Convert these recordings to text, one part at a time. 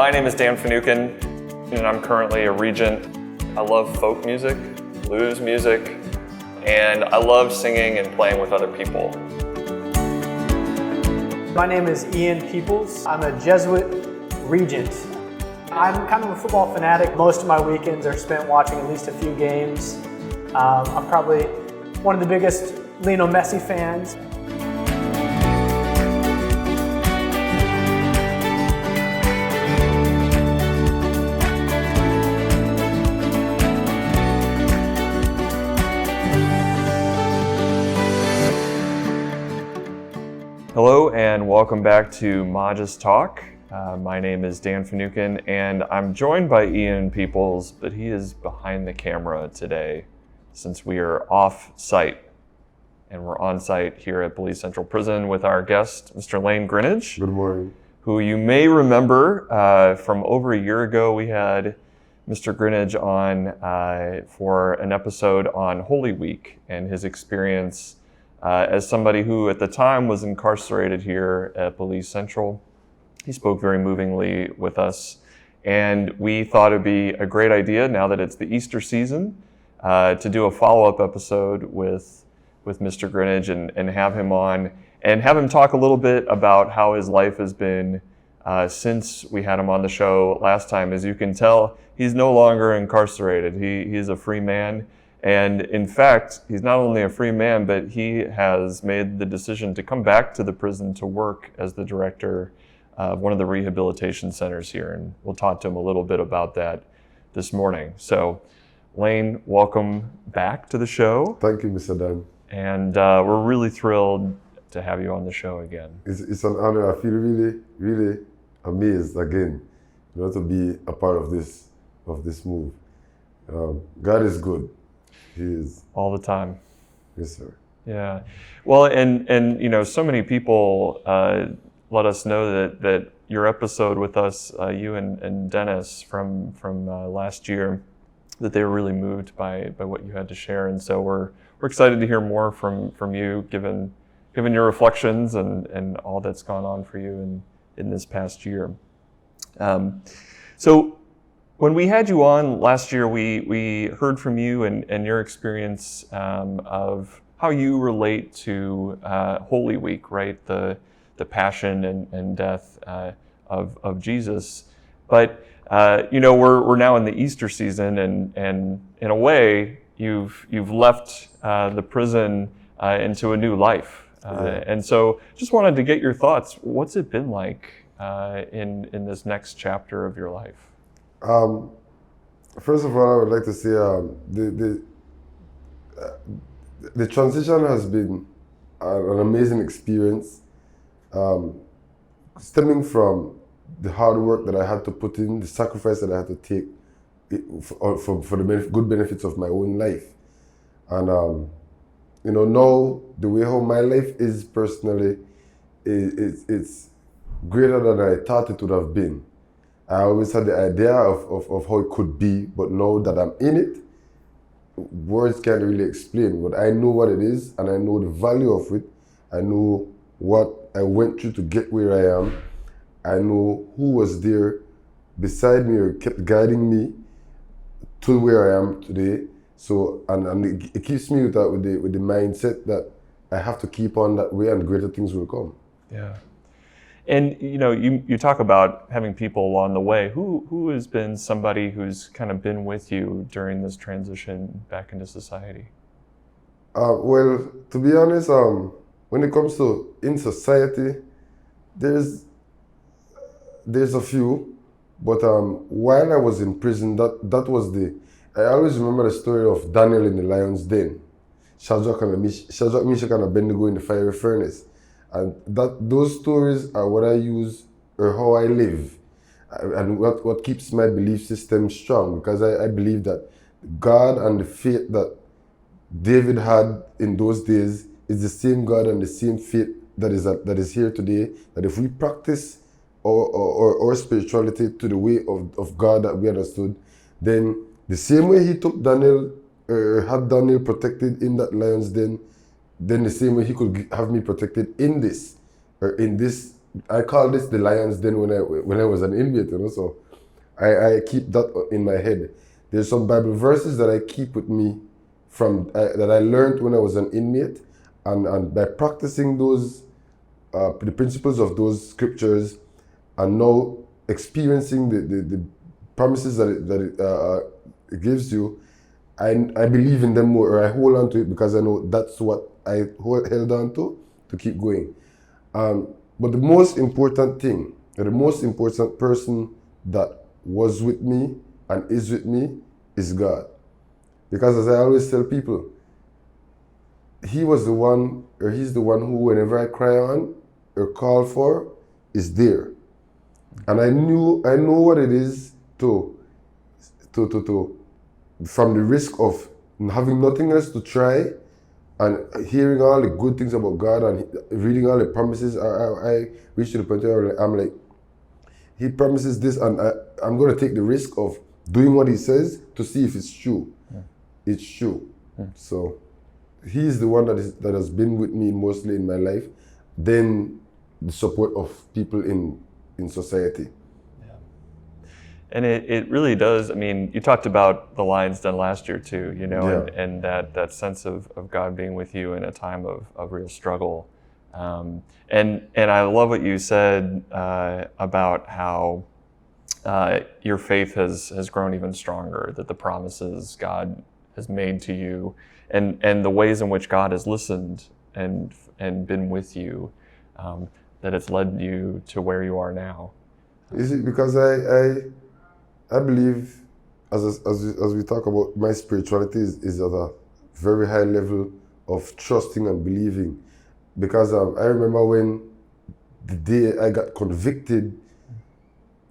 My name is Dan Finucane, and I'm currently a regent. I love folk music, blues music, and I love singing and playing with other people. My name is Ian Peoples. I'm a Jesuit regent. I'm kind of a football fanatic. Most of my weekends are spent watching at least a few games. I'm probably one of the biggest Lionel Messi fans. Hello and welcome back to MagisTalk. My name is Dan Finucane and I'm joined by Ian Peoples, but he is behind the camera today since we are off site. And we're on site here at Belize Central Prison with our guest, Mr. Lane Grinage. Good morning. Who you may remember from over a year ago. We had Mr. Grinage on for an episode on Holy Week and his experience as somebody who at the time was incarcerated here at Belize Central. He spoke very movingly with us, and we thought it'd be a great idea, now that it's the Easter season, to do a follow-up episode with Mr. Grinage and have him on and have him talk a little bit about how his life has been since we had him on the show last time. As you can tell, he's no longer incarcerated. He's a free man. And in fact, he's not only a free man, but he has made the decision to come back to the prison to work as the director of one of the rehabilitation centers here. And we'll talk to him a little bit about that this morning. So Lane, welcome back to the show. Thank you, Mr. Dan. And we're really thrilled to have you on the show again. It's an honor. I feel really, really amazed again, to be a part of this move. God is good. He is. All the time. Yes, sir. Yeah. Well, and so many people let us know that your episode with us, you and Dennis from last year, that they were really moved by what you had to share, and so we're excited to hear more from you, given your reflections and all that's gone on for you in this past year. So when we had you on last year, we heard from you and your experience of how you relate to Holy Week, right? The passion and death of Jesus. But we're now in the Easter season, and in a way, you've left the prison into a new life. And so just wanted to get your thoughts. What's it been like in this next chapter of your life? First of all, I would like to say the transition has been an amazing experience, stemming from the hard work that I had to put in, the sacrifice that I had to take for the good benefits of my own life. And now the way how my life is personally, it's greater than I thought it would have been. I always had the idea of how it could be, but now that I'm in it, words can't really explain. But I know what it is, and I know the value of it. I know what I went through to get where I am. I know who was there beside me or kept guiding me to where I am today. So, and it keeps me with the mindset that I have to keep on that way, and greater things will come. Yeah. And you talk about having people along the way. Who has been somebody who's kind of been with you during this transition back into society? Well, to be honest, when it comes to in society, there's a few, but while I was in prison, that was I always remember the story of Daniel in the lion's den, Shadrach, Meshach, and Abednego in the fiery furnace. And those stories are what I use or how I live, and what keeps my belief system strong, because I believe that God and the faith that David had in those days is the same God and the same faith that is here today. That if we practice our spirituality to the way of God that we understood, then the same way he took Daniel, had Daniel protected in that lion's den, then the same way he could have me protected in this I call this the Lions Den when I was an inmate, so I keep that in my head. There's some Bible verses that I keep with me that I learned when I was an inmate, and by practicing those the principles of those scriptures, and now experiencing the promises that it gives you, I believe in them more, or I hold on to it because I know that's what I held on to keep going. But the most important thing, or the most important person that was with me and is with me is God. Because as I always tell people, He was the one, or He's the one who, whenever I cry on or call for, is there. And I know what it is to from the risk of having nothing else to try, and hearing all the good things about God and reading all the promises. I reached to the point where I'm like, He promises this, and I'm going to take the risk of doing what He says to see if it's true. Yeah. It's true. Yeah. So He's the one that has been with me mostly in my life, then the support of people in society. And it really does. I mean, you talked about the Lions Den last year too, and that sense of God being with you in a time of real struggle. And I love what you said about how your faith has grown even stronger, that the promises God has made to you, and the ways in which God has listened and been with you, that it's led you to where you are now. Is it because I believe, as we talk about, my spirituality is at a very high level of trusting and believing. Because I remember when the day I got convicted,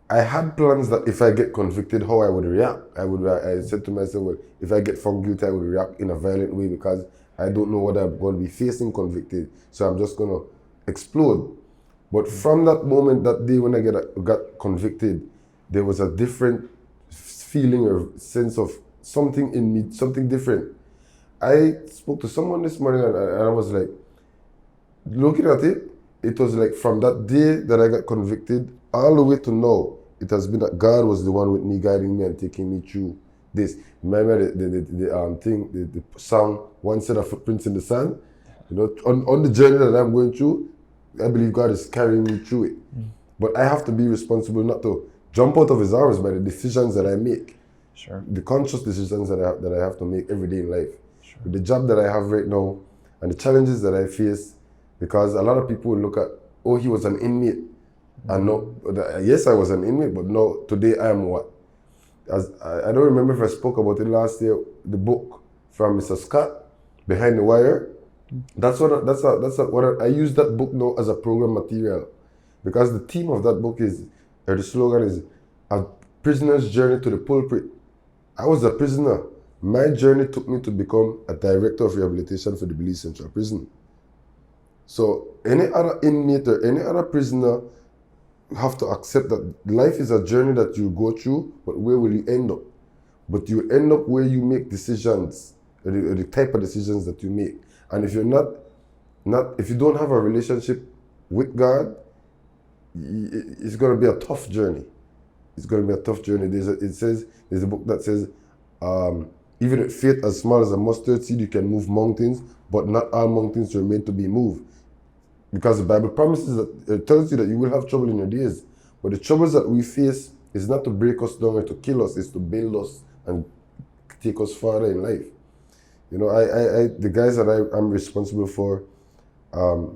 I had plans that if I get convicted, how I would react. I said to myself, well, if I get found guilty, I would react in a violent way because I don't know what I'm going to be facing convicted. So I'm just going to explode. But from that moment, that day when I got convicted, there was a different feeling or sense of something in me, something different. I spoke to someone this morning and I was like, looking at it, it was like from that day that I got convicted all the way to now, it has been that God was the one with me, guiding me and taking me through this. Remember the song, One Set of Footprints in the Sand? On the journey that I'm going through, I believe God is carrying me through it. But I have to be responsible not to jump out of His arms by the decisions that I make. Sure. The conscious decisions that I have to make every day in life. Sure. With the job that I have right now and the challenges that I face, because a lot of people will look at, oh, he was an inmate. And no, yes, I was an inmate, but no, today I am what? I don't remember if I spoke about it last year, the book from Mr. Scott, Behind the Wire. I use that book now as a program material, because the theme of that book the slogan is A Prisoner's Journey to the Pulpit. I was a prisoner. My journey took me to become a director of rehabilitation for the Belize Central Prison. So any other inmate or any other prisoner have to accept that life is a journey that you go through, but where will you end up? But you end up where you make decisions, or the type of decisions that you make. And if you're if you don't have a relationship with God, it's going to be a tough journey. It's going to be a tough journey. There's a book that says, even with faith as small as a mustard seed, you can move mountains, but not all mountains are meant to be moved. Because the Bible promises that, it tells you that you will have trouble in your days. But the troubles that we face is not to break us down or to kill us, it's to build us and take us farther in life. The guys that I'm responsible for, I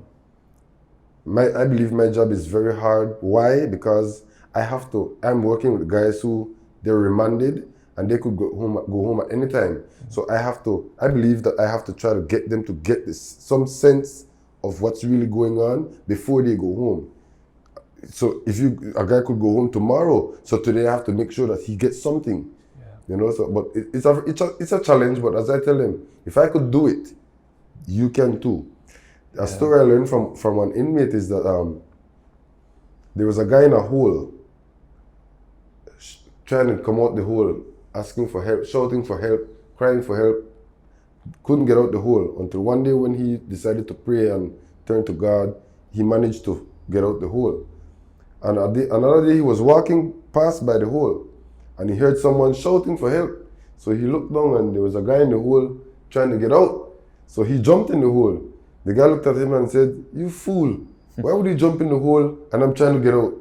believe my job is very hard. Why? Because I'm working with guys who they're remanded and they could go home at any time. So I believe that I have to try to get them to get some sense of what's really going on before they go home. So a guy could go home tomorrow, so today I have to make sure that he gets something. Yeah. But it's a challenge, but as I tell them, if I could do it, you can too. A story I learned from an inmate is that there was a guy in a hole trying to come out the hole, asking for help, shouting for help, crying for help, couldn't get out the hole until one day when he decided to pray and turn to God, he managed to get out the hole. And another day he was walking past by the hole and he heard someone shouting for help. So he looked down and there was a guy in the hole trying to get out. So he jumped in the hole. The guy looked at him and said, "You fool, why would you jump in the hole and I'm trying to get out?"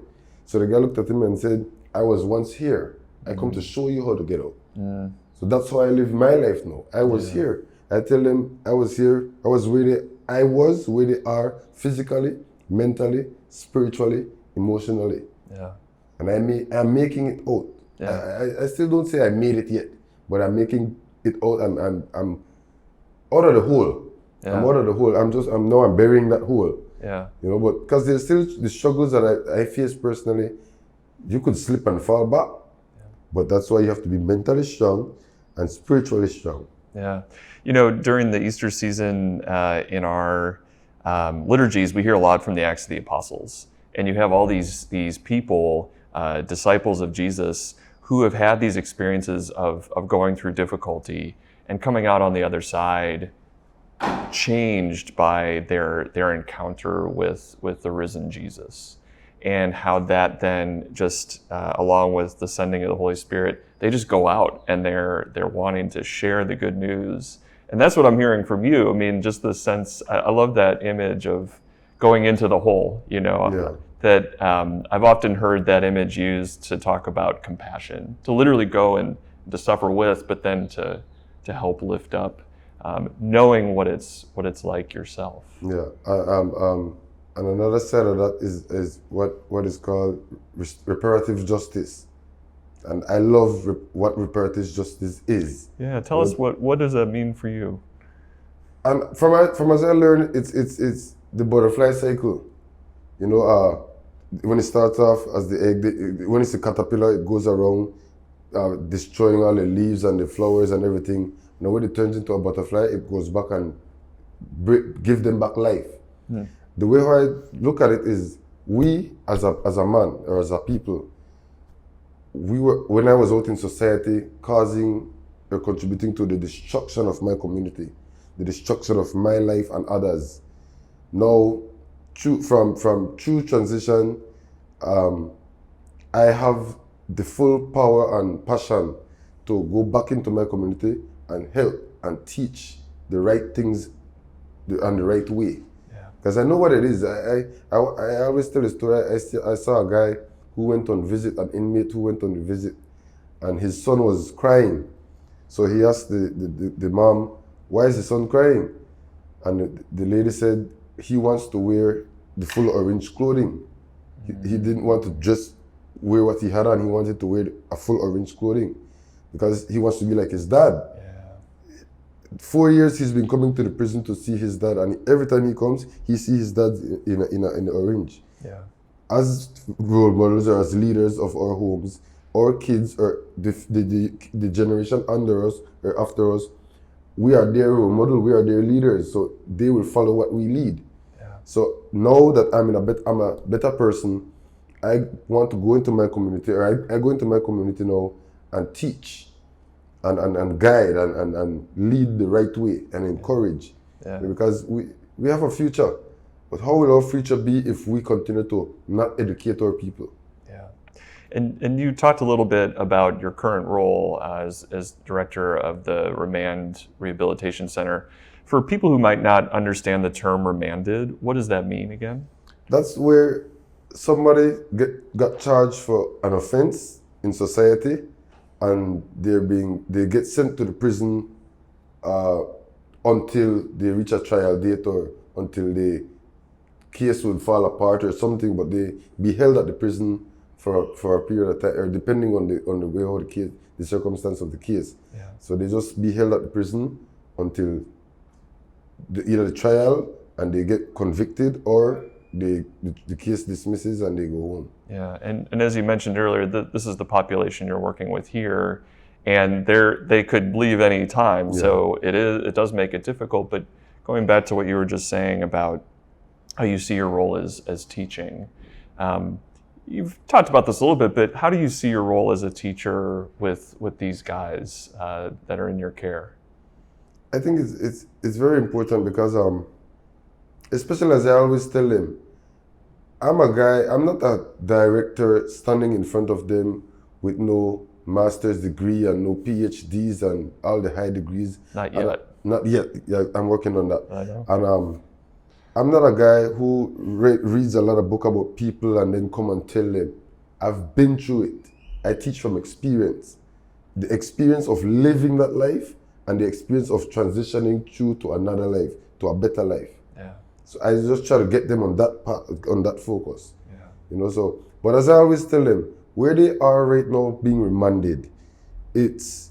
So the guy looked at him and said, "I was once here. I come to show you how to get out." So that's how I live my life now. I was here. I tell them I was here. I was where they are physically, mentally, spiritually, emotionally. Yeah. And I'm making it out. Yeah. I still don't say I made it yet, but I'm making it out. I'm out of the hole. Yeah. I'm out of the hole. I'm burying that hole. Yeah. You know, but because there's still the struggles that I face personally, you could slip and fall back. Yeah. But that's why you have to be mentally strong and spiritually strong. Yeah. You know, during the Easter season, in our liturgies, we hear a lot from the Acts of the Apostles. And you have all these people, disciples of Jesus, who have had these experiences of going through difficulty and coming out on the other side changed by their encounter with the risen Jesus, and how that then just along with the sending of the Holy Spirit, they just go out and they're wanting to share the good news. And that's what I'm hearing from you. I mean, just the sense, I love that image of going into the hole, you know. Yeah. That I've often heard that image used to talk about compassion, to literally go and to suffer with, but then to help lift up, knowing what it's like yourself. Yeah, and another side of that is what is called reparative justice, and I love what reparative justice is. Yeah, tell us what does that mean for you? And from as I learned, it's the butterfly cycle. You know, when it starts off as the egg, when it's a caterpillar, it goes around destroying all the leaves and the flowers and everything. Now when it turns into a butterfly, it goes back and give them back life. The way I look at it is, we as a man or as a people, when I was out in society, causing or contributing to the destruction of my community, the destruction of my life and others. Now, from true transition, I have the full power and passion to go back into my community and help and teach the right things and the right way. Because I know what it is. I always tell a story. I saw a guy who went on visit, an inmate who went on a visit, and his son was crying. So he asked the mom, "Why is the son crying?" And the lady said, "He wants to wear the full orange clothing. He didn't want to just wear what he had on. He wanted to wear a full orange clothing because he wants to be like his dad." 4 years he's been coming to the prison to see his dad, and every time he comes, he sees his dad in the orange. Yeah. As role models or as leaders of our homes, our kids or the generation under us or after us, we are their role model, we are their leaders, so they will follow what we lead. Yeah. So now that I'm a better person, I want to go into my community, or I go into my community now and teach and guide and lead the right way and encourage. Yeah. Because we have a future. But how will our future be if we continue to not educate our people? Yeah. And you talked a little bit about your current role as director of the Remand Rehabilitation Center. For people who might not understand the term remanded, what does that mean again? That's where somebody got charged for an offense in society, and they get sent to the prison until they reach a trial date or until the case will fall apart or something, but they be held at the prison for a period of time, or depending on the way how the circumstance of the case. Yeah. So they just be held at the prison until either the trial and they get convicted, or the case dismisses and they go home. Yeah, and as you mentioned earlier, this is the population you're working with here, and they could leave any time. Yeah. So it does make it difficult. But going back to what you were just saying about how you see your role as teaching, you've talked about this a little bit, but how do you see your role as a teacher with these guys that are in your care? I think it's very important because especially as I always tell them, I'm a guy, I'm not a director standing in front of them with no master's degree and no PhDs and all the high degrees. Not yet. Not yet. Yeah, I'm working on that. I know. And I'm not a guy who reads a lot of book about people and then come and tell them. I've been through it. I teach from experience. The experience of living that life and the experience of transitioning through to another life, to a better life. Yeah. So I just try to get them on that part, on that focus. Yeah. You know, so, but as I always tell them, where they are right now being remanded, there's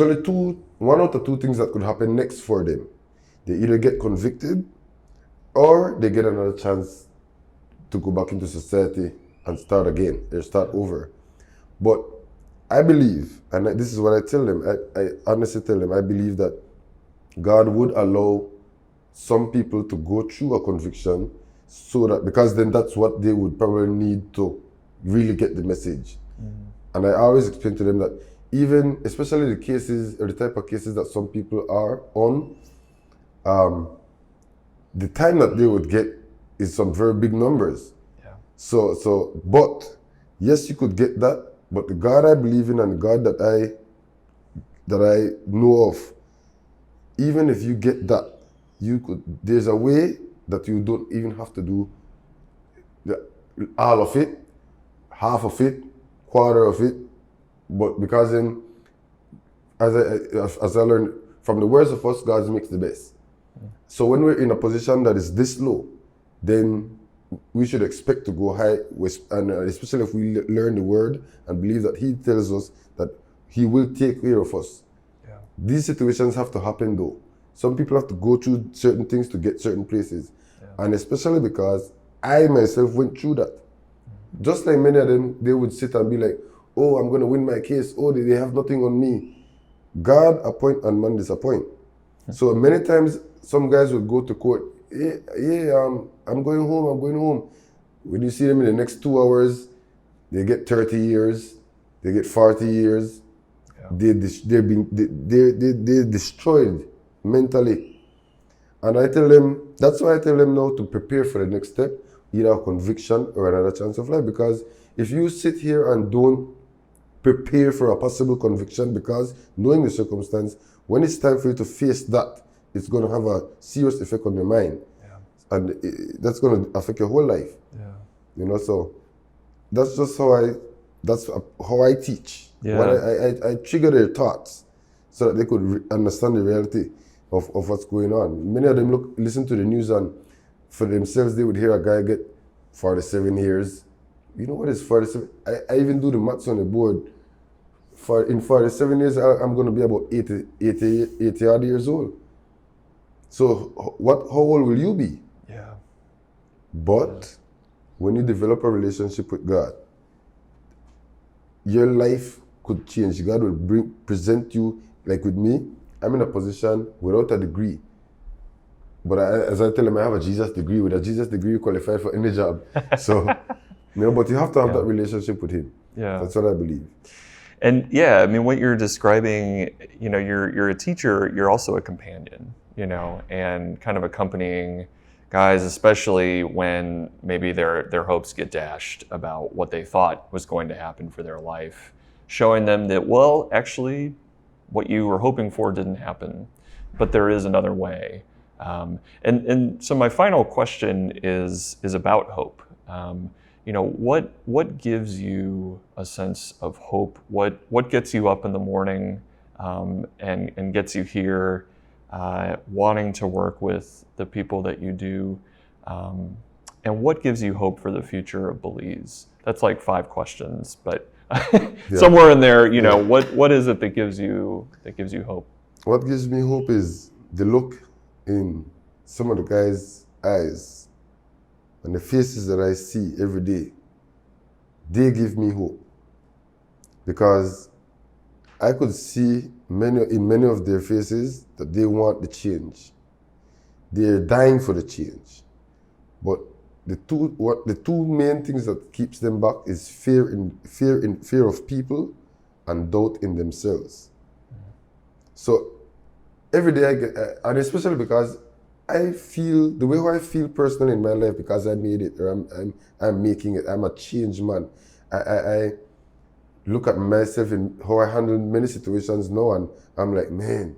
only one out of two things that could happen next for them. They either get convicted or they get another chance to go back into society and start again, or start over. But I believe, and this is what I tell them, I honestly tell them, I believe that God would allow some people to go through a conviction so that, because then that's what they would probably need to really get the message. And I always explain to them that even, especially the cases or the type of cases that some people are on, the time that they would get is some very big numbers. Yeah. But yes, you could get that, but the God I believe in and the God that I know of, even if you get that, there's a way that you don't even have to do all of it, half of it, quarter of it, but because then, as I learned, from the worst of us, God makes the best. So when we're in a position that is this low, then we should expect to go high, and especially if we learn the word and believe that He tells us that He will take care of us. Yeah. These situations have to happen though. Some people have to go through certain things to get certain places. Yeah. And especially because I myself went through that. Just like many of them, they would sit and be like, oh, I'm going to win my case. Oh, they have nothing on me. God appoint and man disappoint. So many times, some guys would go to court. I'm going home. When you see them in the next 2 hours, they get 30 years, they get 40 years. Yeah. They're destroyed mentally. And I tell them, that's why I tell them now to prepare for the next step, either a conviction or another chance of life. Because if you sit here and don't prepare for a possible conviction, because knowing the circumstance, when it's time for you to face that, it's going to have a serious effect on your mind. Yeah. And that's going to affect your whole life. Yeah. You know, so that's just how I teach. Yeah. When I trigger their thoughts so that they could understand the reality of what's going on. Many of them listen to the news and for themselves, they would hear a guy get 47 years. You know what is 47? I even do the maths on the board. In 47 years, I'm going to be about 80 odd years old. So how old will you be? Yeah. But when you develop a relationship with God, your life could change. God will present you, like with me, I'm in a position without a degree. But as I tell him, I have a Jesus degree. With a Jesus degree, you qualify for any job. So, but you have to have that relationship with Him. Yeah. That's what I believe. And yeah, I mean, what you're describing, you're a teacher, you're also a companion, and kind of accompanying guys, especially when maybe their hopes get dashed about what they thought was going to happen for their life, showing them that, well, actually, what you were hoping for didn't happen, but there is another way. And so my final question is about hope. What gives you a sense of hope? What gets you up in the morning and gets you here, wanting to work with the people that you do? And what gives you hope for the future of Belize? That's like 5 questions, but somewhere in there, what is it that gives you hope? What gives me hope is the look in some of the guys' eyes and the faces that I see every day. They give me hope because I could see in many of their faces that they want the change. They're dying for the change. But the two main things that keeps them back is fear of people and doubt in themselves. So every day I get, and especially because I feel the way how I feel personally in my life because I made it, or I'm making it. I'm a changed man. I look at myself and how I handle many situations now, and I'm like, man,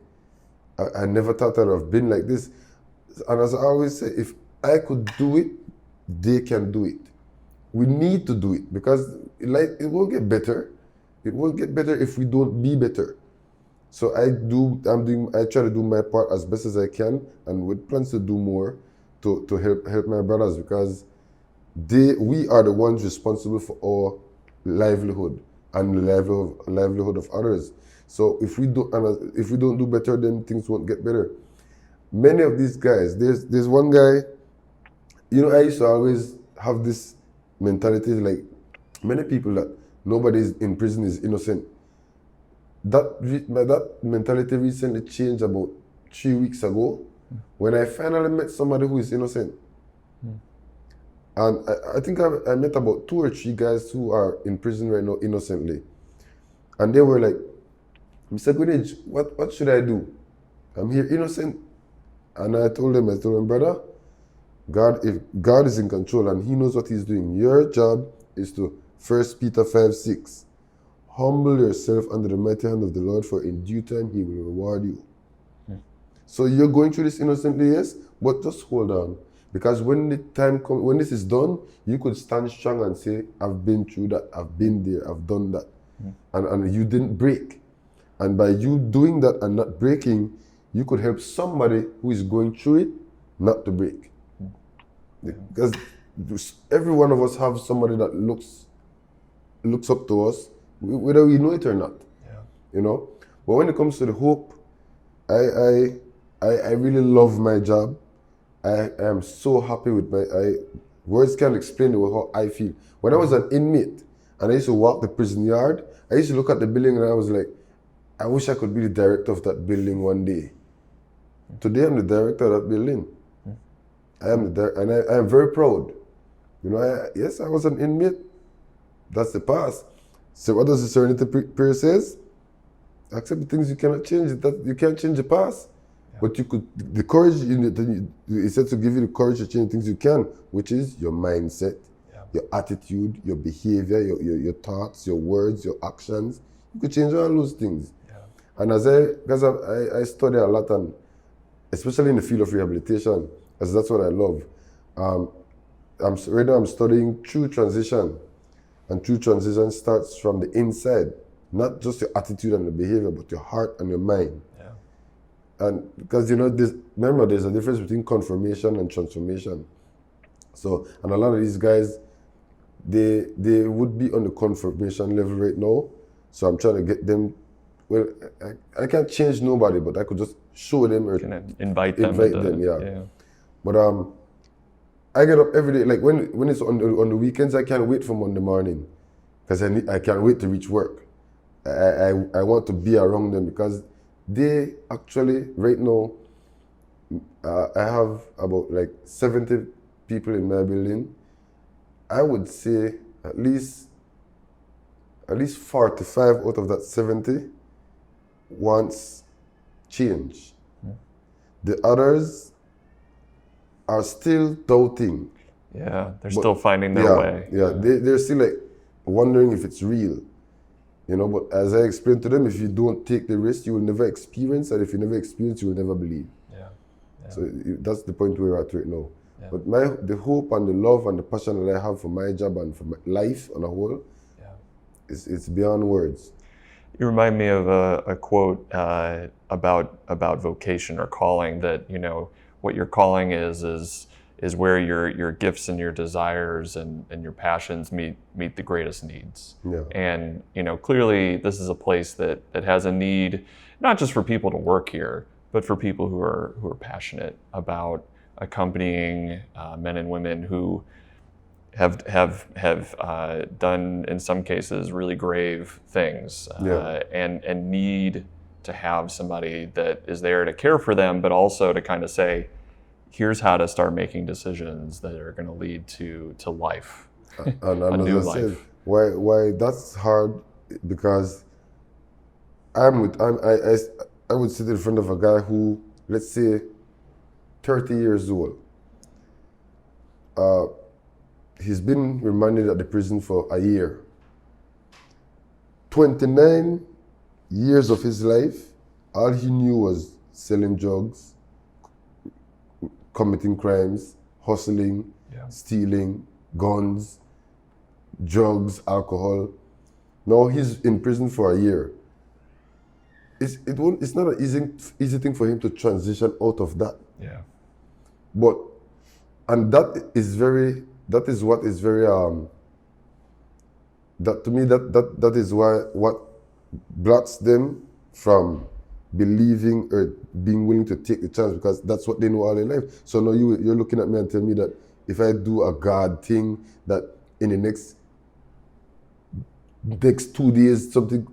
I never thought I'd have been like this. And as I always say, if I could do it, they can do it. We need to do it because it won't get better. It won't get better if we don't be better. So I try to do my part as best as I can, and with plans to do more to help my brothers, because we are the ones responsible for our livelihood and the livelihood of others. So if we don't do better, then things won't get better. Many of these guys, there's one guy, I used to always have this mentality, like many people, that nobody in prison is innocent. That mentality recently changed about 3 weeks ago when I finally met somebody who is innocent. And I think I met about 2 or 3 guys who are in prison right now innocently. And they were like, Mr. Grinage, what should I do? I'm here innocent. And I told him, brother, if God is in control and he knows what he's doing. Your job is to 1 Peter 5:6. Humble yourself under the mighty hand of the Lord, for in due time he will reward you. So you're going through this innocently, yes, but just hold on. Because when the time comes, when this is done, you could stand strong and say, I've been through that, I've been there, I've done that. And you didn't break. And by you doing that and not breaking, you could help somebody who is going through it not to break. Because every one of us have somebody that looks up to us, whether we know it or not. But when it comes to the hope, I really love my job. I am so happy with words can't explain how I feel. When I was an inmate and I used to walk the prison yard, I used to look at the building and I was like, I wish I could be the director of that building one day. Today I'm the director of that building. I am and I am very proud. Yes, I was an inmate. That's the past. So what does the Serenity Prayer says? Accept the things you cannot change. That you can't change the past. But you could, the courage, it said to give you the courage to change the things you can, which is your mindset, your attitude, your behavior, your thoughts, your words, your actions. You could change all those things. And because I study a lot, and especially in the field of rehabilitation, as that's what I love. Right now I'm studying true transition. And true transition starts from the inside, not just your attitude and the behavior, but your heart and your mind. And because remember, there's a difference between confirmation and transformation. So, and a lot of these guys, they would be on the confirmation level right now. So I'm trying to get them. Well, I can't change nobody, but I could just show them or invite them. Yeah. But I get up every day. Like when it's on the weekends, I can't wait for Monday morning, because I can't wait to reach work. I want to be around them, because they actually, right now, I have about like 70 people in my building. I would say at least 45 out of that 70 wants change. The others are still doubting. Yeah, they're still finding their way. Yeah, they're still like wondering if it's real. But as I explained to them, if you don't take the risk, you will never experience, and if you never experience, you will never believe. So that's the point we're at right now. But the hope and the love and the passion that I have for my job and for my life on a whole, it's beyond words. You remind me of a quote about vocation or calling, that what your calling is where your gifts and your desires and your passions meet the greatest needs. And clearly this is a place that has a need, not just for people to work here, but for people who are passionate about accompanying men and women who have done, in some cases, really grave things, and need to have somebody that is there to care for them, but also to kind of say, here's how to start making decisions that are going to lead to life, a new life. Why that's hard, because I would sit in front of a guy who, let's say, 30 years old. He's been remanded at the prison for a year. 29 years of his life, all he knew was selling drugs, committing crimes, hustling, stealing, guns, drugs, alcohol. Now he's in prison for a year. It's not an easy thing for him to transition out of that. Yeah. But, and that is what is very, that to me, that is why what blocks them from believing or being willing to take the chance, because that's what they know all their life. So now you're looking at me and telling me that if I do a God thing, that in the next 2 days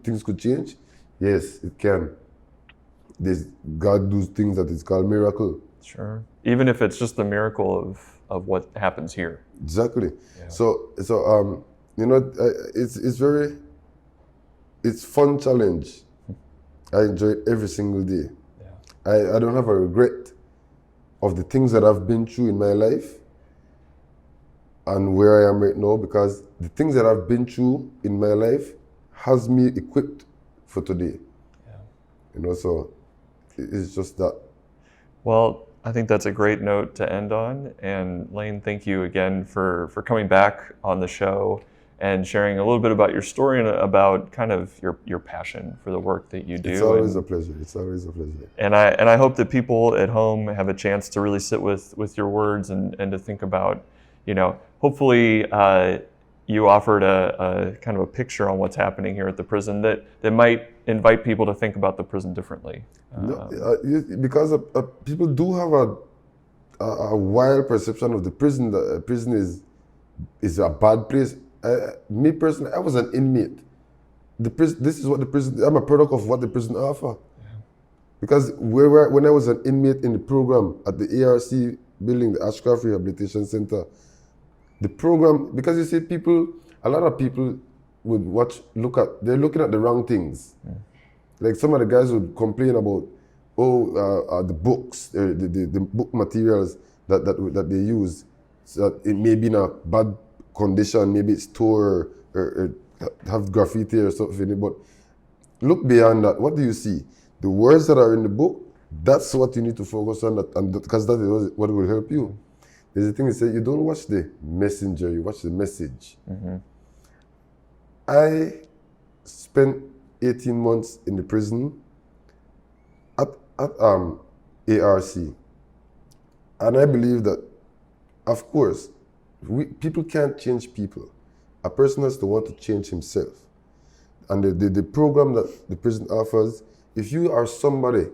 things could change. Yes, it can. God does things that is called miracle. Sure. Even if it's just the miracle of what happens here. Exactly. Yeah. So you know, it's fun challenge. I enjoy it every single day. Yeah. I don't have a regret of the things that I've been through in my life and where I am right now, because the things that I've been through in my life has me equipped for today. Yeah. You know, so it's just that. Well, I think that's a great note to end on. And Lane, thank you again for coming back on the show and sharing a little bit about your story and about kind of your passion for the work that you do. It's always a pleasure. It's always a pleasure. And I hope that people at home have a chance to really sit with your words and to think about, you know, hopefully you offered a kind of a picture on what's happening here at the prison that might invite people to think about the prison differently. Because people do have a wild perception of the prison. The prison is a bad place. Me personally, I was an inmate. This is what the prison. I'm a product of what the prison offer. Yeah. Because when I was an inmate in the program at the ARC building, the Ashcroft Rehabilitation Center, the program, because you see a lot of people would they're looking at the wrong things. Yeah. Like some of the guys would complain about, the books, the book materials that they use, so that it may be in a bad condition, maybe it's tore or have graffiti or something in it. But look beyond that. What do you see? The words that are in the book, that's what you need to focus on, because that is what will help you. There's a thing that says you don't watch the messenger, you watch the message. Mm-hmm. I spent 18 months in the prison at ARC. And I believe that, of course, people can't change people. A person has to want to change himself. And the program that the prison offers, if you are somebody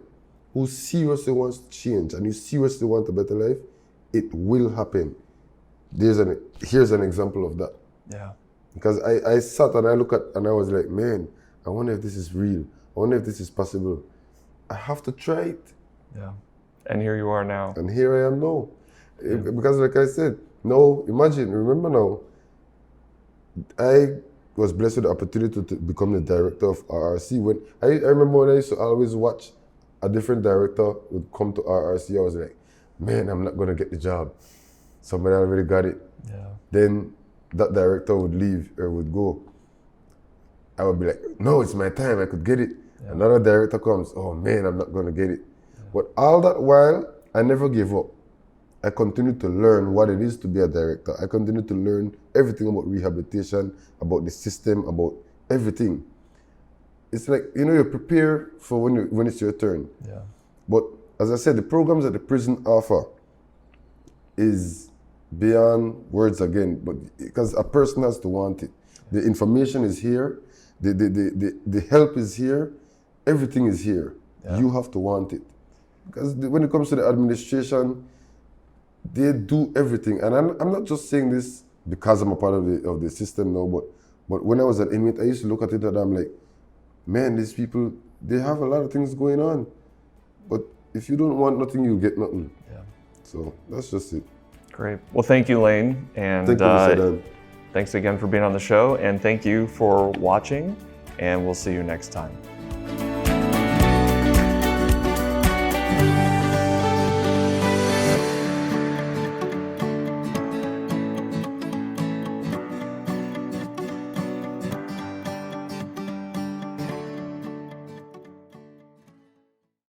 who seriously wants to change and you seriously want a better life, it will happen. Here's an example of that. Yeah. Because I sat and I look at and I was like, man, I wonder if this is real. I wonder if this is possible. I have to try it. Yeah. And here you are now. And here I am now. Yeah. Because like I said, remember now, I was blessed with the opportunity to become the director of RRC. When I remember when I used to always watch a different director would come to RRC, I was like, man, I'm not going to get the job. Somebody already got it. Yeah. Then that director would leave or would go. I would be like, no, it's my time, I could get it. Yeah. Another director comes, oh man, I'm not going to get it. Yeah. But all that while, I never gave up. I continued to learn what it is to be a director. I continued to learn everything about rehabilitation, about the system, about everything. It's like, you prepare for when it's your turn. Yeah. But as I said, the programs that the prison offer is beyond words again, but because a person has to want it. The information is here, the help is here, everything is here. Yeah. You have to want it. Because when it comes to the administration, they do everything. And I'm not just saying this because I'm a part of the system now, but when I was an inmate, I used to look at it and I'm like, man, these people, they have a lot of things going on. But if you don't want nothing, you'll get nothing. Yeah. So that's just it. Great. Well, thank you, Lane. And thank you, Mr. Dan. Thanks again for being on the show. And thank you for watching. And we'll see you next time.